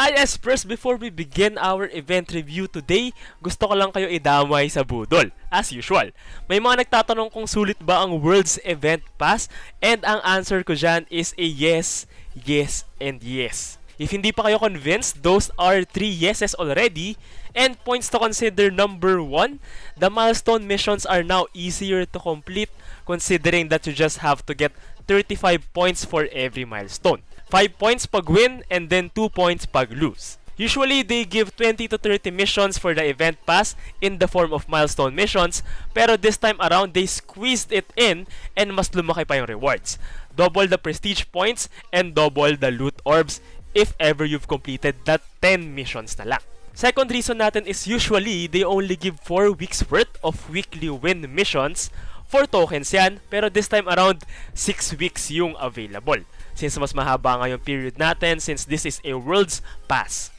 Hi Espers! Before we begin our event review today, gusto ko lang kayo idamay sa budol. As usual, may mga nagtatanong kung sulit ba ang World's Event Pass, and ang answer ko dyan is a yes, yes, and yes. If hindi pa kayo convinced, those are 3 yeses already. And points to consider: number 1, the milestone missions are now easier to complete considering that you just have to get 35 points for every milestone. 5 points pag win and then 2 points pag lose. Usually, they give 20 to 30 missions for the event pass in the form of milestone missions, pero this time around, they squeezed it in and mas lumaki pa yung rewards. Double the prestige points and double the loot orbs if ever you've completed that 10 missions na lang. Second reason natin is usually, they only give 4 weeks worth of weekly win missions. 4 tokens yan, pero this time around, 6 weeks yung available. Since mas mahaba nga yung period natin, since this is a Worlds Pass.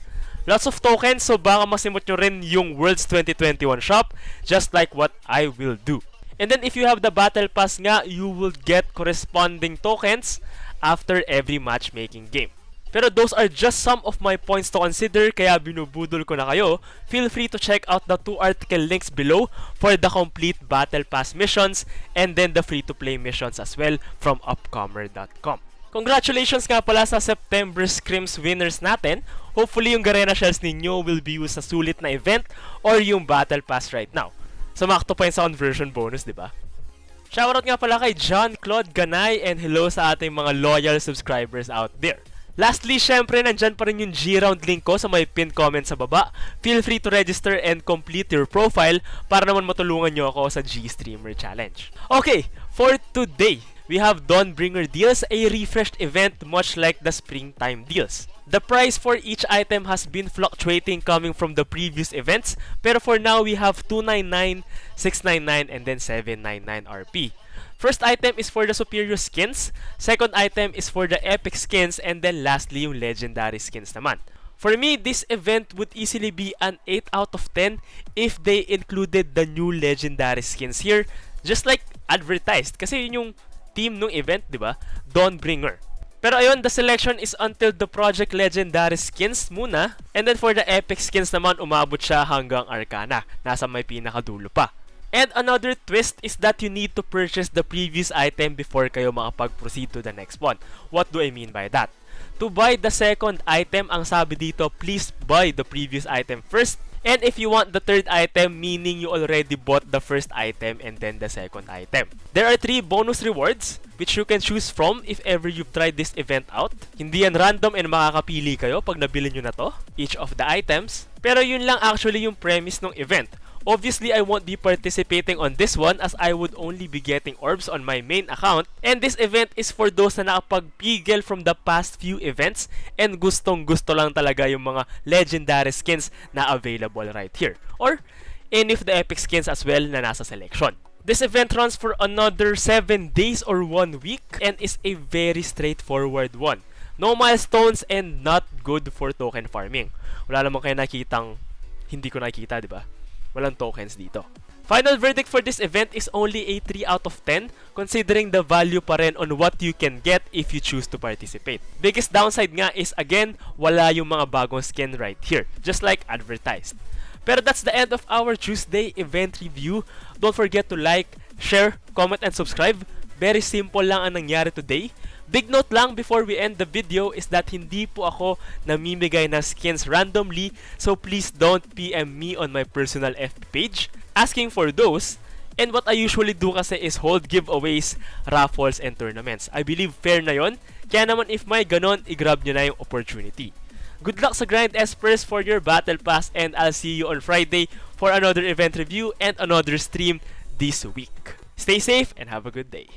Lots of tokens, so baka masimot nyo rin yung Worlds 2021 shop, just like what I will do. And then if you have the Battle Pass nga, you will get corresponding tokens after every matchmaking game. Pero those are just some of my points to consider, kaya binubudol ko na kayo. Feel free to check out the 2 article links below for the complete Battle Pass missions and then the free-to-play missions as well from upcomer.com. Congratulations nga pala sa September Scrims winners natin. Hopefully yung Garena Shells ninyo will be used sa sulit na event or yung Battle Pass right now. Sumakto pa yun sa conversion bonus, di ba? Shoutout nga pala kay John Claude Ganay and hello sa ating mga loyal subscribers out there. Lastly, syempre, nandyan pa rin yung G-Round link ko sa may pinned comment sa baba. Feel free to register and complete your profile para naman matulungan nyo ako sa G-Streamer Challenge. Okay, for today, we have Dawnbringer deals, a refreshed event much like the springtime deals. The price for each item has been fluctuating coming from the previous events, pero for now we have 299, 699, and then 799 RP. First item is for the superior skins, second item is for the epic skins, and then lastly yung legendary skins naman. For me, this event would easily be an 8 out of 10 if they included the new legendary skins here, just like advertised, kasi yun yung team nung event, di ba? Dawnbringer. Pero ayun, the selection is until the Project Legendary skins muna. And then for the epic skins naman, umabot siya hanggang Arcana. Nasa may pinakadulo pa. And another twist is that you need to purchase the previous item before kayo makapag-proceed to the next one. What do I mean by that? To buy the second item, ang sabi dito, please buy the previous item first. And if you want the third item, meaning you already bought the first item and then the second item. There are 3 bonus rewards which you can choose from if ever you've tried this event out. Hindi yan random and makakapili kayo pag nabili nyo na to, each of the items. Pero yun lang actually yung premise ng event. Obviously, I won't be participating on this one as I would only be getting orbs on my main account. And this event is for those na nakapagpigil from the past few events and gustong-gusto lang talaga yung mga legendary skins na available right here. Or any of the epic skins as well na nasa selection. This event runs for another 7 days or 1 week and is a very straightforward one. No milestones and not good for token farming. Wala naman kayo nakitang hindi ko nakita, di ba? Walang tokens dito. Final verdict for this event is only a 3 out of 10 considering the value pa rin on what you can get if you choose to participate. Biggest downside nga is again, wala yung mga bagong skin right here, just like advertised. Pero that's the end of our Tuesday event review. Don't forget to like, share, comment, and subscribe. Very simple lang ang nangyari today. Big note lang before we end the video is that hindi po ako namimigay ng skins randomly, so please don't PM me on my personal FB page asking for those. And what I usually do kasi is hold giveaways, raffles, and tournaments. I believe fair na yon. Kaya naman if may ganon, i-grab nyo na yung opportunity. Good luck sa Grind Espers for your Battle Pass, and I'll see you on Friday for another event review and another stream this week. Stay safe and have a good day.